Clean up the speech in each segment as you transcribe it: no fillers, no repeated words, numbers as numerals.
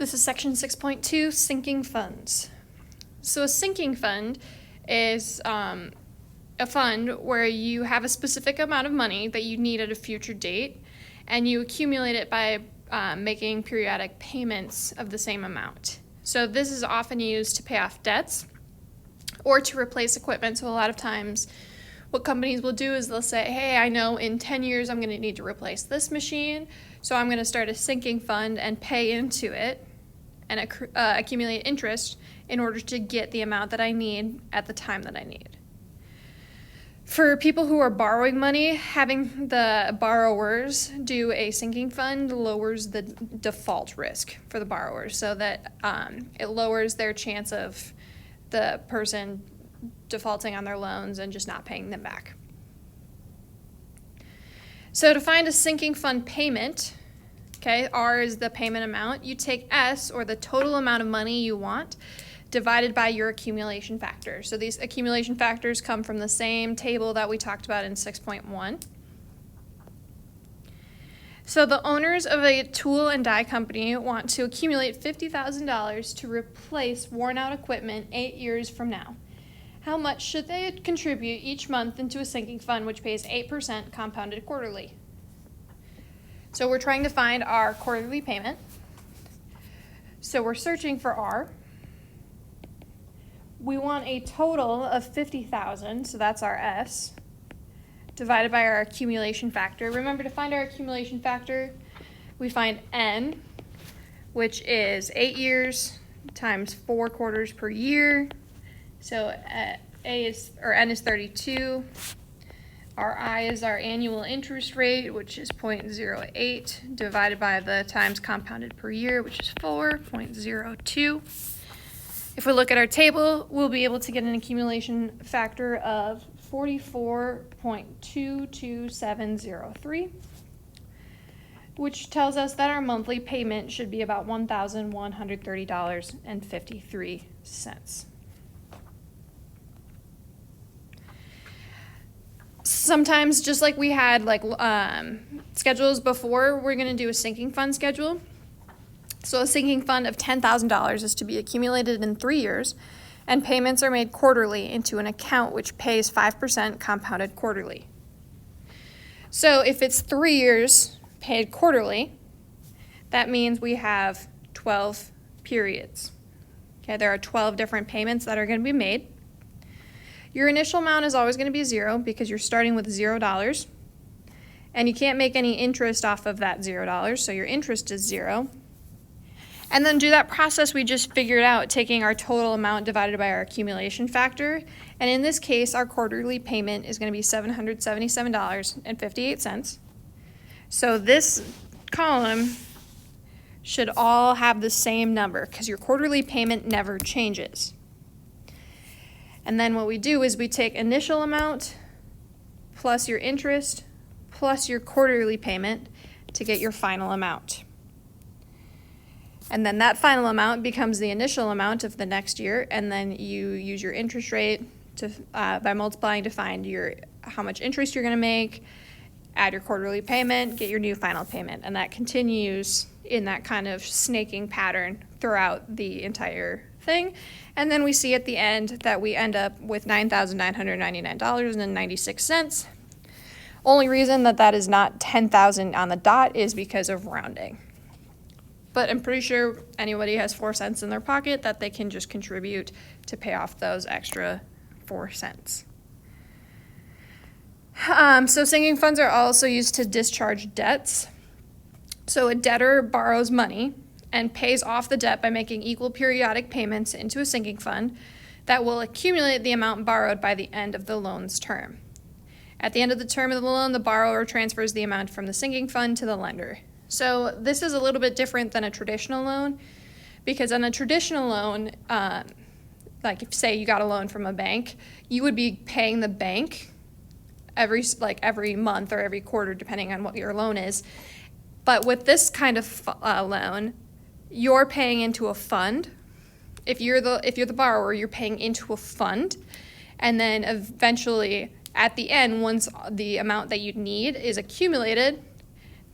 This is section 6.2, sinking funds. So a sinking fund is a fund where you have a specific amount of money that you need at a future date, and you accumulate it by making periodic payments of the same amount. So this is often used to pay off debts or to replace equipment. So a lot of times what companies will do is they'll say, hey, I know in 10 years I'm going to need to replace this machine, so I'm going to start a sinking fund and pay into it and accumulate interest in order to get the amount that I need at the time that I need. For people who are borrowing money, having the borrowers do a sinking fund lowers the default risk for the borrowers, so that it lowers their chance of the person defaulting on their loans and just not paying them back. So to find a sinking fund payment, okay, R is the payment amount, you take S, or the total amount of money you want, divided by your accumulation factor. So these accumulation factors come from the same table that we talked about in 6.1. So the owners of a tool and die company want to accumulate $50,000 to replace worn out equipment 8 years from now. How much should they contribute each month into a sinking fund which pays 8% compounded quarterly? So we're trying to find our quarterly payment. So we're searching for R. We want a total of $50,000, so that's our S, divided by our accumulation factor. Remember, to find our accumulation factor, we find N, which is 8 years times 4 quarters per year. So N is 32. Our I is our annual interest rate, which is 0.08, divided by the times compounded per year, which is 4.02. If we look at our table, we'll be able to get an accumulation factor of 44.22703, which tells us that our monthly payment should be about $1,130.53. Sometimes, just like we had schedules before, we're going to do a sinking fund schedule. So a sinking fund of $10,000 is to be accumulated in 3 years, and payments are made quarterly into an account which pays 5% compounded quarterly. So if it's 3 years paid quarterly, that means we have 12 periods. Okay, there are 12 different payments that are going to be made. Your initial amount is always going to be 0 because you're starting with $0, and you can't make any interest off of that $0, so your interest is 0. And then do that process we just figured out, taking our total amount divided by our accumulation factor. And in this case, our quarterly payment is going to be $777.58. So this column should all have the same number because your quarterly payment never changes. And then what we do is we take initial amount plus your interest plus your quarterly payment to get your final amount. And then that final amount becomes the initial amount of the next year, and then you use your interest rate to by multiplying to find how much interest you're going to make, add your quarterly payment, get your new final payment, and that continues in that kind of snaking pattern throughout the entire thing. And then we see at the end that we end up with $9,999.96. Only reason that is not 10,000 on the dot is because of rounding. But I'm pretty sure anybody has 4 cents in their pocket that they can just contribute to pay off those extra 4 cents. So sinking funds are also used to discharge debts. So a debtor borrows money and pays off the debt by making equal periodic payments into a sinking fund that will accumulate the amount borrowed by the end of the loan's term. At the end of the term of the loan, the borrower transfers the amount from the sinking fund to the lender. So this is a little bit different than a traditional loan, because on a traditional loan, like if say you got a loan from a bank, you would be paying the bank every month or every quarter, depending on what your loan is. But with this kind of loan, you're paying into a fund. If you're the borrower, you're paying into a fund, and then eventually at the end, once the amount that you need is accumulated,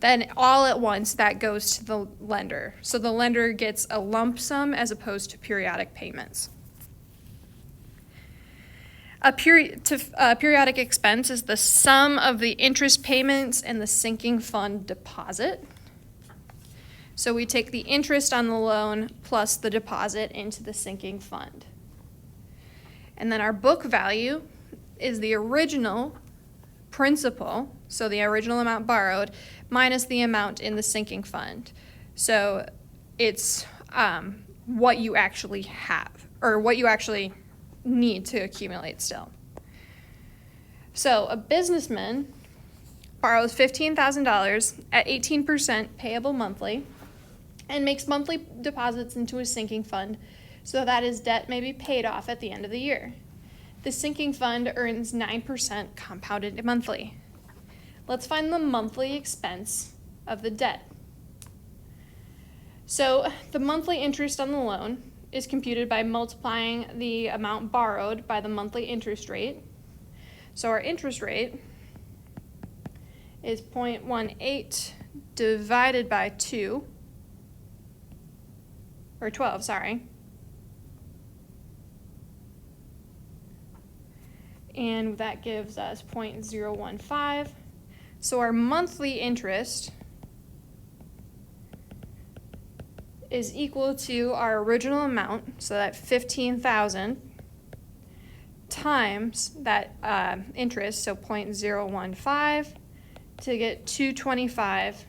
then all at once that goes to the lender. So the lender gets a lump sum as opposed to periodic payments. A periodic expense is the sum of the interest payments and the sinking fund deposit. So we take the interest on the loan plus the deposit into the sinking fund. And then our book value is the original principal, so the original amount borrowed, minus the amount in the sinking fund. So it's what you actually have, or what you actually need to accumulate still. So a businessman borrows $15,000 at 18% payable monthly and makes monthly deposits into a sinking fund so that his debt may be paid off at the end of the year. The sinking fund earns 9% compounded monthly. Let's find the monthly expense of the debt. So the monthly interest on the loan is computed by multiplying the amount borrowed by the monthly interest rate. So our interest rate is 0.18 divided by 2, or 12, sorry. And that gives us 0.015. So our monthly interest is equal to our original amount, so that 15,000 times that interest, so 0.015, to get $225.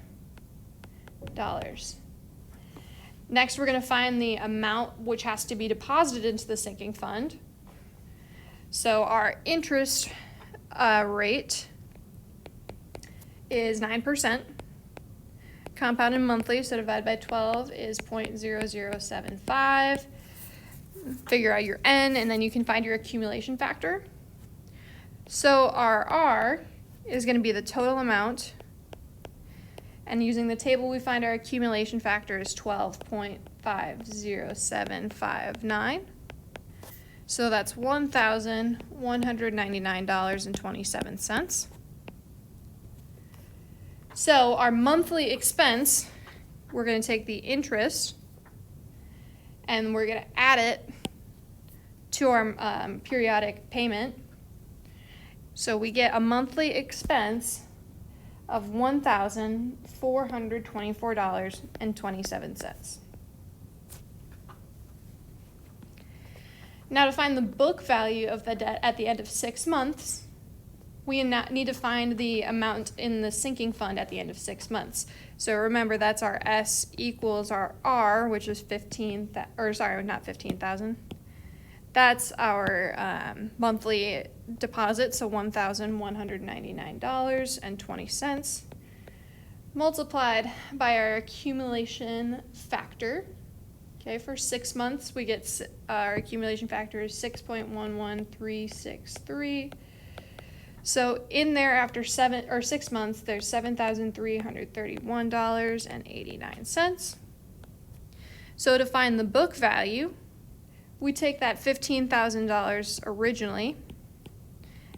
Next, we're going to find the amount which has to be deposited into the sinking fund. So our interest rate is 9%. Compounded monthly, so divided by 12 is 0.0075. Figure out your N, and then you can find your accumulation factor. So our R is going to be the total amount. And using the table, we find our accumulation factor is 12.50759. So that's $1,199.27. So our monthly expense, we're going to take the interest and we're going to add it to our periodic payment. So we get a monthly expense of $1,424.27. Now to find the book value of the debt at the end of 6 months, we need to find the amount in the sinking fund at the end of 6 months. So remember, that's our S equals our R, which is 15,000. That's our monthly deposit, so $1,199.20, multiplied by our accumulation factor. Okay, for 6 months, we get our accumulation factor is 6.11363. So in there, after 6 months, there's $7,331.89. So to find the book value, we take that $15,000 originally,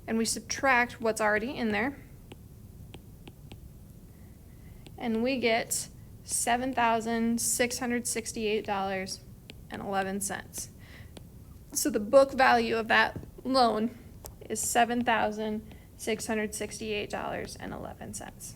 and we subtract what's already in there, and we get $7,668.11. So the book value of that loan is $7,668.11.